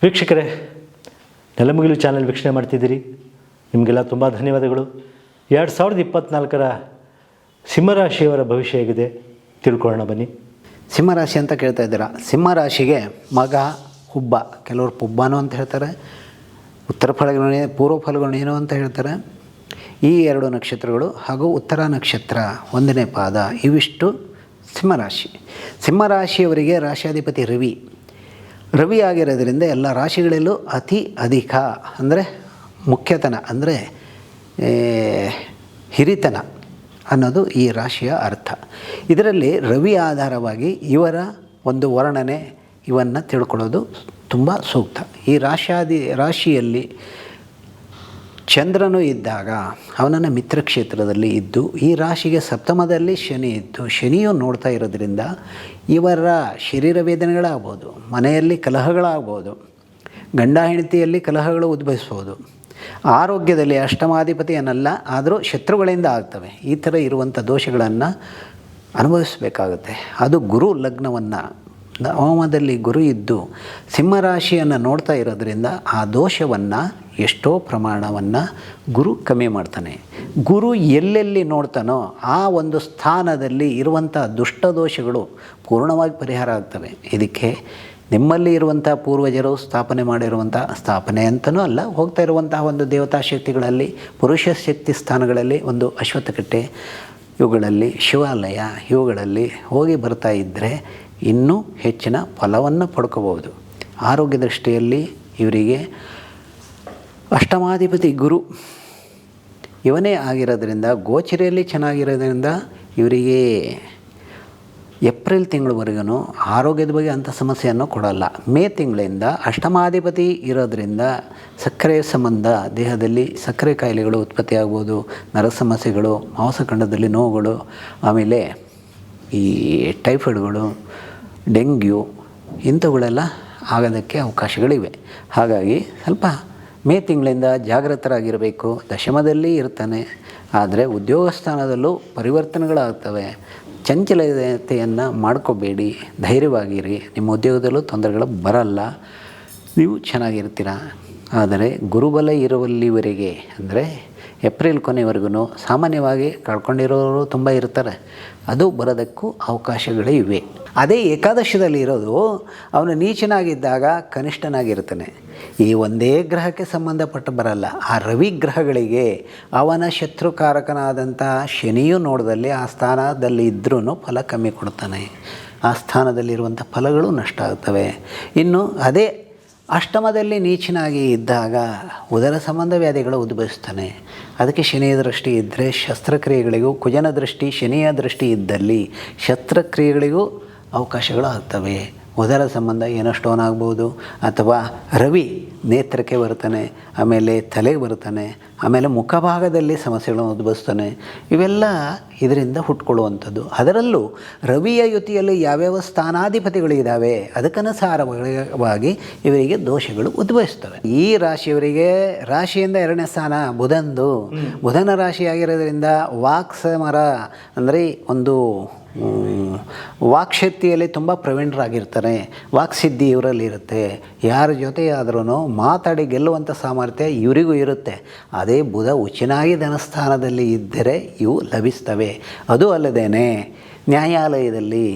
ವೀಕ್ಷಕರೇ, ನೆಲಮುಗಿಲು ಚಾನೆಲ್ ವೀಕ್ಷಣೆ ಮಾಡ್ತಿದ್ದೀರಿ. ನಿಮಗೆಲ್ಲ ತುಂಬ ಧನ್ಯವಾದಗಳು. 2024ರ ಸಿಂಹರಾಶಿಯವರ ಭವಿಷ್ಯ ಹೇಗಿದೆ ತಿಳ್ಕೊಳ್ಳೋಣ ಬನ್ನಿ. ಸಿಂಹರಾಶಿ ಅಂತ ಕೇಳ್ತಾ ಇದ್ದೀರಾ. ಸಿಂಹರಾಶಿಗೆ ಮಗ, ಹುಬ್ಬ, ಕೆಲವರು ಪುಬ್ಬನೋ ಅಂತ ಹೇಳ್ತಾರೆ, ಉತ್ತರ ಫಲಗುಣಿ, ಪೂರ್ವ ಫಲಗುಣಿನೋ ಅಂತ ಹೇಳ್ತಾರೆ. ಈ ಎರಡು ನಕ್ಷತ್ರಗಳು ಹಾಗೂ ಉತ್ತರ ನಕ್ಷತ್ರ 1ನೇ ಪಾದ, ಇವಿಷ್ಟು ಸಿಂಹರಾಶಿ. ಸಿಂಹರಾಶಿಯವರಿಗೆ ರಾಶಿಯಾಧಿಪತಿ ರವಿ ಆಗಿರೋದ್ರಿಂದ ಎಲ್ಲ ರಾಶಿಗಳಲ್ಲೂ ಅತಿ ಅಧಿಕ ಅಂದರೆ ಮುಖ್ಯತನ ಅಂದರೆ ಹಿರಿತನ ಅನ್ನೋದು ಈ ರಾಶಿಯ ಅರ್ಥ. ಇದರಲ್ಲಿ ರವಿ ಆಧಾರವಾಗಿ ಇವರ ಒಂದು ವರ್ಣನೆ ಇವನ್ನು ತಿಳ್ಕೊಳ್ಳೋದು ತುಂಬ ಸೂಕ್ತ. ಈ ರಾಶಿಯಲ್ಲಿ ಚಂದ್ರನು ಇದ್ದಾಗ ಅವನನ್ನು ಮಿತ್ರ ಕ್ಷೇತ್ರದಲ್ಲಿ ಇದ್ದು, ಈ ರಾಶಿಗೆ ಸಪ್ತಮದಲ್ಲಿ ಶನಿ ಇದ್ದು, ಶನಿಯು ನೋಡ್ತಾ ಇರೋದ್ರಿಂದ ಇವರ ಶರೀರ ವೇದನೆಗಳಾಗ್ಬೋದು, ಮನೆಯಲ್ಲಿ ಕಲಹಗಳಾಗ್ಬೋದು, ಗಂಡ ಹೆಂಡತಿಯಲ್ಲಿ ಕಲಹಗಳು ಉದ್ಭವಿಸ್ಬೋದು, ಆರೋಗ್ಯದಲ್ಲಿ ಅಷ್ಟಮಾಧಿಪತಿ ಅನ್ನಲ್ಲ ಆದರೂ ಶತ್ರುಗಳಿಂದ ಆಗ್ತವೆ. ಈ ಥರ ಇರುವಂಥ ದೋಷಗಳನ್ನು ಅನುಭವಿಸಬೇಕಾಗುತ್ತೆ. ಅದು ಗುರು ಲಗ್ನವನ್ನು ನವಮದಲ್ಲಿ ಗುರು ಇದ್ದು ಸಿಂಹರಾಶಿಯನ್ನು ನೋಡ್ತಾ ಇರೋದ್ರಿಂದ ಆ ದೋಷವನ್ನು ಎಷ್ಟೋ ಪ್ರಮಾಣವನ್ನು ಗುರು ಕಮ್ಮಿ ಮಾಡ್ತಾನೆ. ಗುರು ಎಲ್ಲೆಲ್ಲಿ ನೋಡ್ತಾನೋ ಆ ಒಂದು ಸ್ಥಾನದಲ್ಲಿ ಇರುವಂಥ ದುಷ್ಟ ದೋಷಗಳು ಪೂರ್ಣವಾಗಿ ಪರಿಹಾರ ಆಗ್ತವೆ. ಇದಕ್ಕೆ ನಿಮ್ಮಲ್ಲಿ ಇರುವಂಥ ಪೂರ್ವಜರು ಸ್ಥಾಪನೆ ಮಾಡಿರುವಂಥ, ಸ್ಥಾಪನೆ ಅಂತಲೂ ಅಲ್ಲ, ಹೋಗ್ತಾ ಇರುವಂತಹ ಒಂದು ದೇವತಾ ಶಕ್ತಿಗಳಲ್ಲಿ, ಪುರುಷ ಶಕ್ತಿ ಸ್ಥಾನಗಳಲ್ಲಿ ಒಂದು ಅಶ್ವತ್ಥಕಟ್ಟೆ, ಇವುಗಳಲ್ಲಿ ಶಿವಾಲಯ, ಇವುಗಳಲ್ಲಿ ಹೋಗಿ ಬರ್ತಾ ಇದ್ದರೆ ಇನ್ನೂ ಹೆಚ್ಚಿನ ಫಲವನ್ನು ಪಡ್ಕೋಬೋದು. ಆರೋಗ್ಯ ದೃಷ್ಟಿಯಲ್ಲಿ ಇವರಿಗೆ ಅಷ್ಟಮಾಧಿಪತಿ ಗುರು ಇವನೇ ಆಗಿರೋದ್ರಿಂದ, ಗೋಚರಿಯಲ್ಲಿ ಚೆನ್ನಾಗಿರೋದ್ರಿಂದ ಇವರಿಗೆ ಏಪ್ರಿಲ್ ತಿಂಗಳವರೆಗೂ ಆರೋಗ್ಯದ ಬಗ್ಗೆ ಅಂಥ ಸಮಸ್ಯೆಯನ್ನು ಕೊಡಲ್ಲ. ಮೇ ತಿಂಗಳಿಂದ ಅಷ್ಟಮಾಧಿಪತಿ ಇರೋದರಿಂದ ಸಕ್ಕರೆ ಸಂಬಂಧ, ದೇಹದಲ್ಲಿ ಸಕ್ಕರೆ ಕಾಯಿಲೆಗಳು ಉತ್ಪತ್ತಿ ಆಗ್ಬೋದು, ನರ ಸಮಸ್ಯೆಗಳು, ಮಾಂಸಖಂಡದಲ್ಲಿ ನೋವುಗಳು, ಆಮೇಲೆ ಈ ಟೈಫಾಯ್ಡ್ಗಳು, ಡೆಂಗ್ಯೂ ಇಂಥವುಗಳೆಲ್ಲ ಆಗೋದಕ್ಕೆ ಅವಕಾಶಗಳಿವೆ. ಹಾಗಾಗಿ ಸ್ವಲ್ಪ ಮೇ ತಿಂಗಳಿಂದ ಜಾಗೃತರಾಗಿರಬೇಕು. ದಶಮದಲ್ಲಿ ಇರ್ತಾನೆ, ಆದರೆ ಉದ್ಯೋಗ ಸ್ಥಾನದಲ್ಲೂ ಪರಿವರ್ತನೆಗಳಾಗ್ತವೆ. ಚಂಚಲತೆಯನ್ನು ಮಾಡ್ಕೋಬೇಡಿ, ಧೈರ್ಯವಾಗಿರಿ. ನಿಮ್ಮ ಉದ್ಯೋಗದಲ್ಲೂ ತೊಂದರೆಗಳು ಬರಲ್ಲ, ನೀವು ಚೆನ್ನಾಗಿರ್ತೀರ. ಆದರೆ ಗುರುಬಲ ಇರುವಲ್ಲಿವರೆಗೆ ಅಂದರೆ ಏಪ್ರಿಲ್ ಕೊನೆವರೆಗೂ ಸಾಮಾನ್ಯವಾಗಿ ಕಳ್ಕೊಂಡಿರೋರು ತುಂಬ ಇರ್ತಾರೆ. ಅದು ಬರೋದಕ್ಕೂ ಅವಕಾಶಗಳೇ ಇವೆ. ಅದೇ ಏಕಾದಶದಲ್ಲಿ ಇರೋದು ಅವನು ನೀಚನಾಗಿದ್ದಾಗ ಕನಿಷ್ಠನಾಗಿರ್ತಾನೆ. ಈ ಒಂದೇ ಗ್ರಹಕ್ಕೆ ಸಂಬಂಧಪಟ್ಟು ಬರಲ್ಲ. ಆ ರವಿ ಗ್ರಹಗಳಿಗೆ ಅವನ ಶತ್ರುಕಾರಕನಾದಂಥ ಶನಿಯು ನೋಡಿದಲ್ಲಿ ಆ ಸ್ಥಾನದಲ್ಲಿ ಇದ್ರೂ ಫಲ ಕಮ್ಮಿ ಕೊಡ್ತಾನೆ. ಆ ಸ್ಥಾನದಲ್ಲಿರುವಂಥ ಫಲಗಳು ನಷ್ಟ ಆಗ್ತವೆ. ಇನ್ನು ಅದೇ ಅಷ್ಟಮದಲ್ಲಿ ನೀಚನಾಗಿ ಇದ್ದಾಗ ಉದರ ಸಂಬಂಧ ವ್ಯಾಧಿಗಳು ಉದ್ಭವಿಸ್ತಾನೆ. ಅದಕ್ಕೆ ಶನಿಯ ದೃಷ್ಟಿ ಇದ್ದರೆ ಶಸ್ತ್ರಕ್ರಿಯೆಗಳಿಗೂ, ಕುಜನ ದೃಷ್ಟಿ ಶನಿಯ ದೃಷ್ಟಿ ಇದ್ದಲ್ಲಿ ಶಸ್ತ್ರಕ್ರಿಯೆಗಳಿಗೂ ಅವಕಾಶಗಳು ಆಗ್ತವೆ. ಉದರ ಸಂಬಂಧ ಏನೋ ಸ್ಟೋನ್ ಆಗ್ಬೋದು, ಅಥವಾ ರವಿ ನೇತ್ರಕ್ಕೆ ಬರ್ತಾನೆ, ಆಮೇಲೆ ತಲೆಗೆ ಬರ್ತಾನೆ, ಆಮೇಲೆ ಮುಖಭಾಗದಲ್ಲಿ ಸಮಸ್ಯೆಗಳನ್ನು ಉದ್ಭವಿಸ್ತಾನೆ. ಇವೆಲ್ಲ ಇದರಿಂದ ಹುಟ್ಕೊಳ್ಳುವಂಥದ್ದು. ಅದರಲ್ಲೂ ರವಿಯ ಯುತಿಯಲ್ಲಿ ಯಾವ್ಯಾವ ಸ್ಥಾನಾಧಿಪತಿಗಳಿದ್ದಾವೆ ಅದಕ್ಕನುಸಾರವಾಗಿ ಇವರಿಗೆ ದೋಷಗಳು ಉದ್ಭವಿಸ್ತವೆ. ಈ ರಾಶಿಯವರಿಗೆ ರಾಶಿಯಿಂದ 2ನೇ ಸ್ಥಾನ ಬುಧನ ರಾಶಿಯಾಗಿರೋದ್ರಿಂದ ವಾಕ್ಸಮರ ಅಂದರೆ ಒಂದು ವಾಕ್ಶಕ್ತಿಯಲ್ಲಿ ತುಂಬ ಪ್ರವೀಣರಾಗಿರ್ತಾರೆ. ವಾಕ್ಸಿದ್ಧಿ ಇವರಲ್ಲಿ ಇರುತ್ತೆ. ಯಾರ ಜೊತೆ ಆದ್ರೂ ಮಾತಾಡಿ ಗೆಲ್ಲುವಂಥ ಸಾಮರ್ಥ್ಯ ಇವರಿಗೂ ಇರುತ್ತೆ. ಅದೇ ಬುಧ ಉಚ್ಚನಾಗಿ ಧನಸ್ಥಾನದಲ್ಲಿ ಇದ್ದರೆ ಇವು ಲಭಿಸ್ತವೆ. ಅದು ಅಲ್ಲದೇ ನ್ಯಾಯಾಲಯದಲ್ಲಿ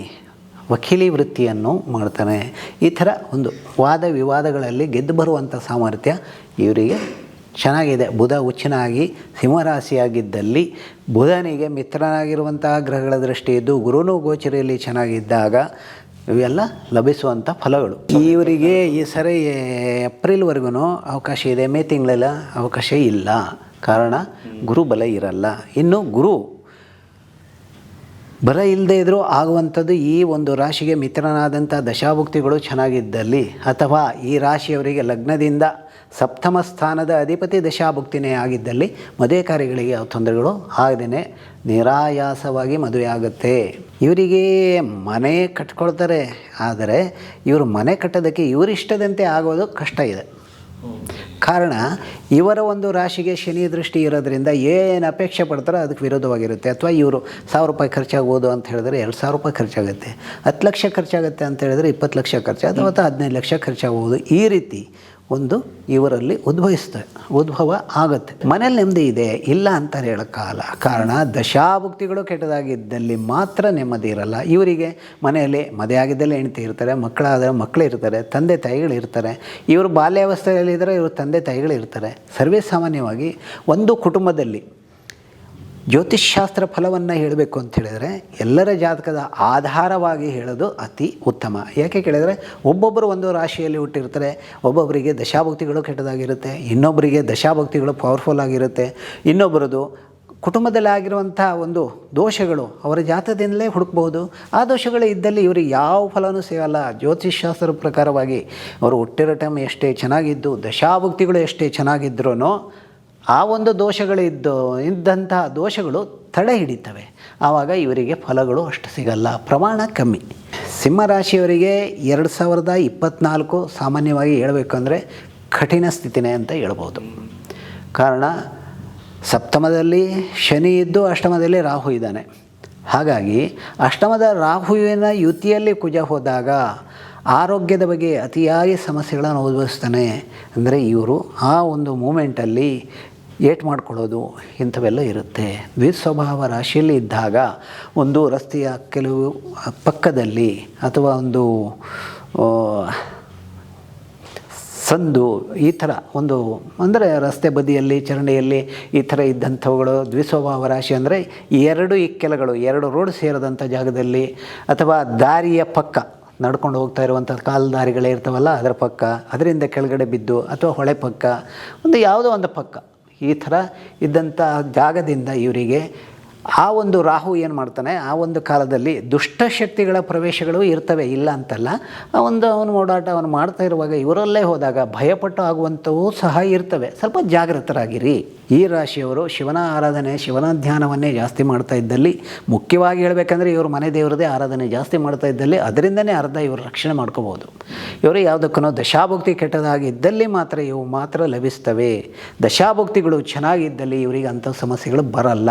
ವಕೀಲಿ ವೃತ್ತಿಯನ್ನು ಮಾಡ್ತಾನೆ. ಈ ಥರ ಒಂದು ವಾದ ವಿವಾದಗಳಲ್ಲಿ ಗೆದ್ದು ಬರುವಂಥ ಸಾಮರ್ಥ್ಯ ಇವರಿಗೆ ಚೆನ್ನಾಗಿದೆ. ಬುಧ ಉಚ್ಚನಾಗಿ ಸಿಂಹರಾಶಿಯಾಗಿದ್ದಲ್ಲಿ ಬುಧನಿಗೆ ಮಿತ್ರನಾಗಿರುವಂತಹ ಗ್ರಹಗಳ ದೃಷ್ಟಿ ಇದ್ದು, ಗುರುನು ಗೋಚರಿಯಲ್ಲಿ ಚೆನ್ನಾಗಿದ್ದಾಗ ಇವೆಲ್ಲ ಲಭಿಸುವಂಥ ಫಲಗಳು ಇವರಿಗೆ ಈ ಸರಿ ಏಪ್ರಿಲ್ವರೆಗೂ ಅವಕಾಶ ಇದೆ. ಮೇ ತಿಂಗಳೆಲ್ಲ ಅವಕಾಶ ಇಲ್ಲ, ಕಾರಣ ಗುರು ಬಲ ಇರಲ್ಲ. ಇನ್ನು ಗುರು ಬಲ ಇಲ್ಲದೆ ಇದ್ದರೂ ಆಗುವಂಥದ್ದು ಈ ಒಂದು ರಾಶಿಗೆ ಮಿತ್ರನಾದಂಥ ದಶಾಭುಕ್ತಿಗಳು ಚೆನ್ನಾಗಿದ್ದಲ್ಲಿ, ಅಥವಾ ಈ ರಾಶಿಯವರಿಗೆ ಲಗ್ನದಿಂದ ಸಪ್ತಮ ಸ್ಥಾನದ ಅಧಿಪತಿ ದಶಾಭುಕ್ತಿನೇ ಆಗಿದ್ದಲ್ಲಿ ಮದುವೆ ಕಾರ್ಯಗಳಿಗೆ ತೊಂದರೆಗಳು ಆಗದೇ ನಿರಾಯಾಸವಾಗಿ ಮದುವೆ ಆಗುತ್ತೆ. ಇವರಿಗೆ ಮನೆ ಕಟ್ಕೊಳ್ತಾರೆ, ಆದರೆ ಇವರು ಮನೆ ಕಟ್ಟೋದಕ್ಕೆ ಇವರಿಷ್ಟದಂತೆ ಆಗೋದು ಕಷ್ಟ ಇದೆ. ಕಾರಣ ಇವರ ಒಂದು ರಾಶಿಗೆ ಶನಿ ದೃಷ್ಟಿ ಇರೋದ್ರಿಂದ ಏನು ಅಪೇಕ್ಷೆ ಪಡ್ತಾರೋ ಅದಕ್ಕೆ ವಿರೋಧವಾಗಿರುತ್ತೆ. ಅಥವಾ ಇವರು 1000 ರೂಪಾಯಿ ಖರ್ಚಾಗ್ಬೋದು ಅಂತ ಹೇಳಿದ್ರೆ 2000 ರೂಪಾಯಿ ಖರ್ಚಾಗುತ್ತೆ, 10 ಲಕ್ಷ ಖರ್ಚಾಗುತ್ತೆ ಅಂತ ಹೇಳಿದ್ರೆ 20 ಲಕ್ಷ ಖರ್ಚು, ಅಥವಾ 15 ಲಕ್ಷ ಖರ್ಚಾಗ್ಬೋದು. ಈ ರೀತಿ ಒಂದು ಇವರಲ್ಲಿ ಉದ್ಭವ ಆಗುತ್ತೆ. ಮನೇಲಿ ನೆಮ್ಮದಿ ಇದೆ ಇಲ್ಲ ಅಂತ ಹೇಳೋಕ್ಕಾಗಲ್ಲ. ಕಾರಣ ದಶಾಭುಕ್ತಿಗಳು ಕೆಟ್ಟದಾಗಿದ್ದಲ್ಲಿ ಮಾತ್ರ ನೆಮ್ಮದಿ ಇರಲ್ಲ. ಇವರಿಗೆ ಮನೆಯಲ್ಲಿ ಮದುವೆ ಆಗಿದ್ದಲ್ಲಿ ಹೆಂಡತಿ ಇರ್ತಾರೆ, ಮಕ್ಕಳಾದರೆ ಮಕ್ಕಳು ಇರ್ತಾರೆ, ತಂದೆ ತಾಯಿಗಳು ಇರ್ತಾರೆ. ಇವರು ಬಾಲ್ಯಾವಸ್ಥೆಯಲ್ಲಿದ್ದರೆ ಇವರು ತಂದೆ ತಾಯಿಗಳು ಇರ್ತಾರೆ. ಸರ್ವೇ ಸಾಮಾನ್ಯವಾಗಿ ಒಂದು ಕುಟುಂಬದಲ್ಲಿ ಜ್ಯೋತಿಷ್ಶಾಸ್ತ್ರ ಫಲವನ್ನು ಹೇಳಬೇಕು ಅಂತ ಹೇಳಿದರೆ ಎಲ್ಲರ ಜಾತಕದ ಆಧಾರವಾಗಿ ಹೇಳೋದು ಅತಿ ಉತ್ತಮ. ಯಾಕೆ ಕೇಳಿದರೆ ಒಬ್ಬೊಬ್ಬರು ಒಂದು ರಾಶಿಯಲ್ಲಿ ಹುಟ್ಟಿರ್ತಾರೆ, ಒಬ್ಬೊಬ್ಬರಿಗೆ ದಶಾಭಕ್ತಿಗಳು ಕೆಟ್ಟದಾಗಿರುತ್ತೆ, ಇನ್ನೊಬ್ಬರಿಗೆ ದಶಾಭಕ್ತಿಗಳು ಪವರ್ಫುಲ್ ಆಗಿರುತ್ತೆ, ಇನ್ನೊಬ್ಬರದು ಕುಟುಂಬದಲ್ಲಿ ಆಗಿರುವಂಥ ಒಂದು ದೋಷಗಳು ಅವರ ಜಾತಕದಿಂದಲೇ ಹುಡುಕ್ಬೋದು. ಆ ದೋಷಗಳು ಇದ್ದಲ್ಲಿ ಇವರಿಗೆ ಯಾವ ಫಲವೂ ಸಿಗಲ್ಲ. ಜ್ಯೋತಿಷ್ಶಾಸ್ತ್ರದ ಪ್ರಕಾರವಾಗಿ ಅವರು ಹುಟ್ಟಿರೋ ಟೈಮ್ ಎಷ್ಟೇ ಚೆನ್ನಾಗಿದ್ದು ದಶಾಭಕ್ತಿಗಳು ಎಷ್ಟೇ ಚೆನ್ನಾಗಿದ್ರೂ ಆ ಒಂದು ದೋಷಗಳು ಇದ್ದಂತಹ ದೋಷಗಳು ತಡೆ ಹಿಡಿತವೆ. ಆವಾಗ ಇವರಿಗೆ ಫಲಗಳು ಅಷ್ಟು ಸಿಗಲ್ಲ, ಪ್ರಮಾಣ ಕಮ್ಮಿ. ಸಿಂಹರಾಶಿಯವರಿಗೆ 2024 ಸಾಮಾನ್ಯವಾಗಿ ಹೇಳಬೇಕಂದ್ರೆ ಕಠಿಣ ಸ್ಥಿತಿನೇ ಅಂತ ಹೇಳ್ಬೋದು. ಕಾರಣ ಸಪ್ತಮದಲ್ಲಿ ಶನಿ ಇದ್ದು ಅಷ್ಟಮದಲ್ಲಿ ರಾಹು ಇದ್ದಾನೆ. ಹಾಗಾಗಿ ಅಷ್ಟಮದ ರಾಹುವಿನ ಯುತಿಯಲ್ಲಿ ಕುಜ ಹೋದಾಗ ಆರೋಗ್ಯದ ಬಗ್ಗೆ ಅತಿಯಾಗಿ ಸಮಸ್ಯೆಗಳನ್ನು ಅನುಭವಿಸ್ತಾನೆ. ಅಂದರೆ ಇವರು ಆ ಒಂದು ಮೂಮೆಂಟಲ್ಲಿ ಏಟ್ ಮಾಡ್ಕೊಳ್ಳೋದು ಇಂಥವೆಲ್ಲ ಇರುತ್ತೆ. ದ್ವಿಸ್ವಭಾವ ರಾಶಿಯಲ್ಲಿ ಇದ್ದಾಗ ಒಂದು ರಸ್ತೆಯ ಕೆಲವು ಪಕ್ಕದಲ್ಲಿ ಅಥವಾ ಒಂದು ಸಂದು ಈ ಥರ ಒಂದು ಅಂದರೆ ರಸ್ತೆ ಬದಿಯಲ್ಲಿ ಚರಂಡಿಯಲ್ಲಿ ಈ ಥರ ಇದ್ದಂಥವುಗಳು ದ್ವಿಸ್ವಭಾವ ರಾಶಿ. ಅಂದರೆ 2 ಇಕ್ಕೆಲಗಳು 2 ರೋಡ್ ಸೇರಿದಂಥ ಜಾಗದಲ್ಲಿ ಅಥವಾ ದಾರಿಯ ಪಕ್ಕ ನಡ್ಕೊಂಡು ಹೋಗ್ತಾ ಇರುವಂಥ ಕಾಲ್ದಾರಿಗಳೇ ಇರ್ತಾವಲ್ಲ ಅದರ ಪಕ್ಕ, ಅದರಿಂದ ಕೆಳಗಡೆ ಬಿದ್ದು ಅಥವಾ ಹೊಳೆ ಪಕ್ಕ ಒಂದು ಯಾವುದೋ ಒಂದು ಪಕ್ಕ ಈ ಥರ ಇದ್ದಂಥ ಜಾಗದಿಂದ ಇವರಿಗೆ ಆ ಒಂದು ರಾಹು ಏನು ಮಾಡ್ತಾನೆ, ಆ ಒಂದು ಕಾಲದಲ್ಲಿ ದುಷ್ಟಶಕ್ತಿಗಳ ಪ್ರವೇಶಗಳು ಇರ್ತವೆ, ಇಲ್ಲ ಅಂತಲ್ಲ. ಅವನು ಓಡಾಟ ಅವನು ಮಾಡ್ತಾ ಇರುವಾಗ ಇವರಲ್ಲೇ ಹೋದಾಗ ಭಯಪಟ್ಟು ಆಗುವಂಥವು ಸಹ ಇರ್ತವೆ. ಸ್ವಲ್ಪ ಜಾಗೃತರಾಗಿರಿ. ಈ ರಾಶಿಯವರು ಶಿವನ ಆರಾಧನೆ, ಶಿವನ ಧ್ಯಾನವನ್ನೇ ಜಾಸ್ತಿ ಮಾಡ್ತಾ ಇದ್ದಲ್ಲಿ, ಮುಖ್ಯವಾಗಿ ಹೇಳಬೇಕಂದ್ರೆ ಇವರು ಮನೆ ದೇವರದೇ ಆರಾಧನೆ ಜಾಸ್ತಿ ಮಾಡ್ತಾ ಇದ್ದಲ್ಲಿ ಅದರಿಂದನೇ ಅರ್ಧ ಇವರು ರಕ್ಷಣೆ ಮಾಡ್ಕೋಬೋದು. ಇವರು ಯಾವುದಕ್ಕೂ ದಶಾಭುಕ್ತಿ ಕೆಟ್ಟದಾಗಿದ್ದಲ್ಲಿ ಮಾತ್ರ ಇವು ಮಾತ್ರ ಲಭಿಸ್ತವೆ. ದಶಾಭುಕ್ತಿಗಳು ಚೆನ್ನಾಗಿದ್ದಲ್ಲಿ ಇವರಿಗೆ ಅಂಥ ಸಮಸ್ಯೆಗಳು ಬರಲ್ಲ.